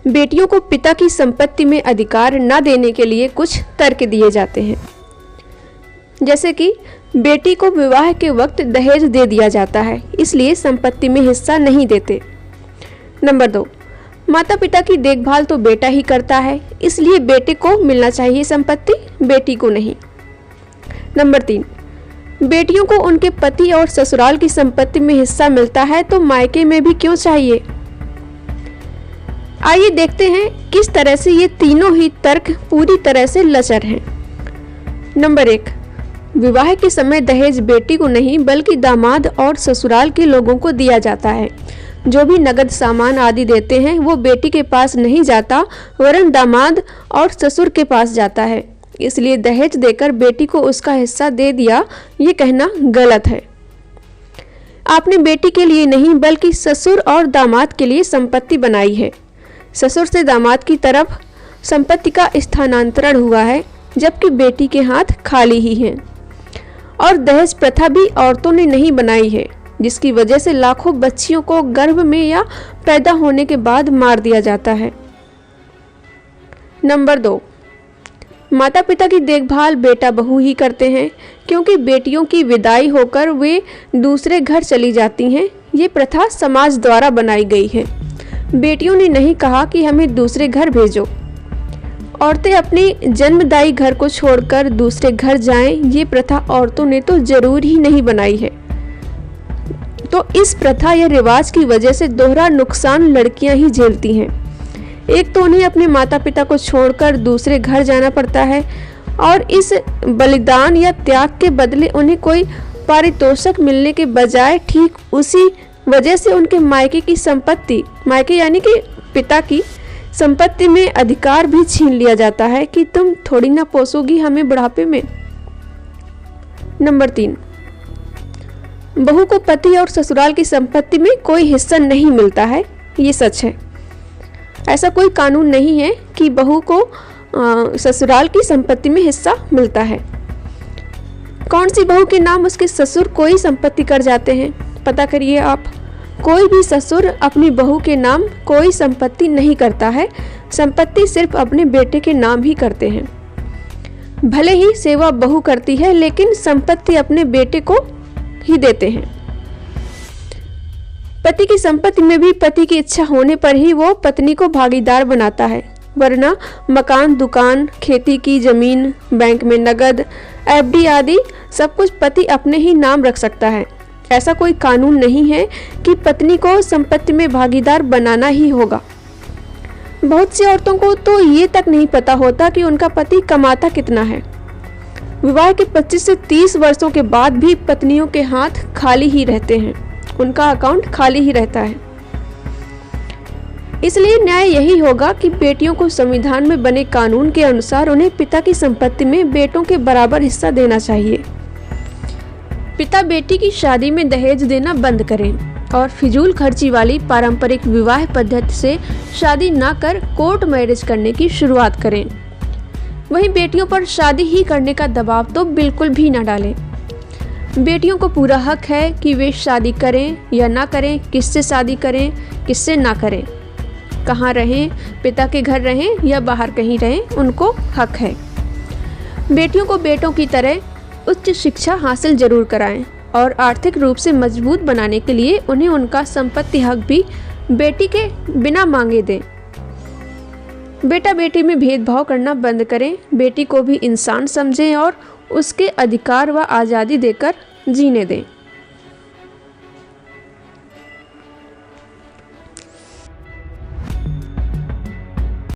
बेटियों को पिता की संपत्ति में अधिकार न देने के लिए कुछ तर्क दिए जाते हैं, जैसे कि बेटी को विवाह के वक्त दहेज दे दिया जाता है, इसलिए संपत्ति में हिस्सा नहीं देते। नंबर 2, माता पिता की देखभाल तो बेटा ही करता है, इसलिए बेटे को मिलना चाहिए संपत्ति, बेटी को नहीं। नंबर 3, बेटियों को उनके पति और ससुराल की संपत्ति में हिस्सा मिलता है तो मायके में भी क्यों चाहिए? आइए देखते हैं किस तरह से ये तीनों ही तर्क पूरी तरह से लचर हैं। नंबर 1, विवाह के समय दहेज बेटी को नहीं बल्कि दामाद और ससुराल के लोगों को दिया जाता है। जो भी नगद सामान आदि देते हैं वो बेटी के पास नहीं जाता वरन दामाद और ससुर के पास जाता है, इसलिए दहेज देकर बेटी को उसका हिस्सा दे दिया, ये कहना गलत है। आपने बेटी के लिए नहीं बल्कि ससुर और दामाद के लिए संपत्ति बनाई है। ससुर से दामाद की तरफ संपत्ति का स्थानांतरण हुआ है, जबकि बेटी के हाथ खाली ही हैं। और दहेज प्रथा भी औरतों ने नहीं बनाई है, जिसकी वजह से लाखों बच्चियों को गर्भ में या पैदा होने के बाद मार दिया जाता है। नंबर 2, माता पिता की देखभाल बेटा बहू ही करते हैं, क्योंकि बेटियों की विदाई होकर वे दूसरे घर चली जाती हैं। ये प्रथा समाज द्वारा बनाई गई है। बेटियों ने नहीं कहा कि हमें दूसरे घर भेजो। औरतें अपने जन्मदायी घर को छोड़कर दूसरे घर जाएं, ये प्रथा औरतों ने तो जरूर ही नहीं बनाई है। तो इस प्रथा या रिवाज की वजह से दोहरा नुकसान लड़कियां ही झेलती हैं। एक तो उन्हें अपने माता पिता को छोड़कर दूसरे घर जाना पड़ता है, और इस बलिदान या त्याग के बदले उन्हें कोई पारितोषिक मिलने के बजाय ठीक उसी वजह से उनके मायके की संपत्ति, मायके यानी कि पिता की संपत्ति में अधिकार भी छीन लिया जाता है कि तुम थोड़ी ना पोसोगी हमें बुढ़ापे में। नंबर 3, बहू को पति और ससुराल की संपत्ति में कोई हिस्सा नहीं मिलता है, ये सच है। ऐसा कोई कानून नहीं है कि बहू को ससुराल की संपत्ति में हिस्सा मिलता है। कौन सी बहू के नाम उसके ससुर कोई संपत्ति कर जाते हैं, पता करिए आप। कोई भी ससुर अपनी बहू के नाम कोई संपत्ति नहीं करता है, संपत्ति सिर्फ अपने बेटे के नाम ही करते हैं। भले ही सेवा बहू करती है, लेकिन संपत्ति अपने बेटे को ही देते हैं। पति की संपत्ति में भी पति की इच्छा होने पर ही वो पत्नी को भागीदार बनाता है, वरना मकान, दुकान, खेती की जमीन, बैंक में नगद, एफडी आदि सब कुछ पति अपने ही नाम रख सकता है। ऐसा कोई कानून नहीं है कि पत्नी को संपत्ति में भागीदार बनाना ही होगा। बहुत सी औरतों को तो ये तक नहीं पता होता कि उनका पति कमाता कितना है। विवाह के 25 से 30 वर्षों के बाद भी पत्नियों के हाथ खाली ही रहते हैं, उनका अकाउंट खाली ही रहता है। इसलिए न्याय यही होगा कि बेटियों को संविधान में बने कानून के अनुसार उन्हें पिता की संपत्ति में बेटों के बराबर हिस्सा देना चाहिए। पिता बेटी की शादी में दहेज देना बंद करें और फिजूल खर्ची वाली पारंपरिक विवाह पद्धति से शादी न कर कोर्ट मैरिज करने की शुरुआत करें। वहीं बेटियों पर शादी ही करने का दबाव तो बिल्कुल भी न डालें। बेटियों को पूरा हक है कि वे शादी करें या ना करें, किससे शादी करें, किससे ना करें, कहाँ रहें, पिता के घर रहें या बाहर कहीं रहें, उनको हक है। बेटियों को बेटों की तरह उच्च शिक्षा हासिल जरूर कराएं और आर्थिक रूप से मजबूत बनाने के लिए उन्हें उनका संपत्ति हक भी बेटी के बिना मांगे दें। बेटा बेटी में भेदभाव करना बंद करें, बेटी को भी इंसान समझें और उसके अधिकार व आज़ादी देकर जीने दें।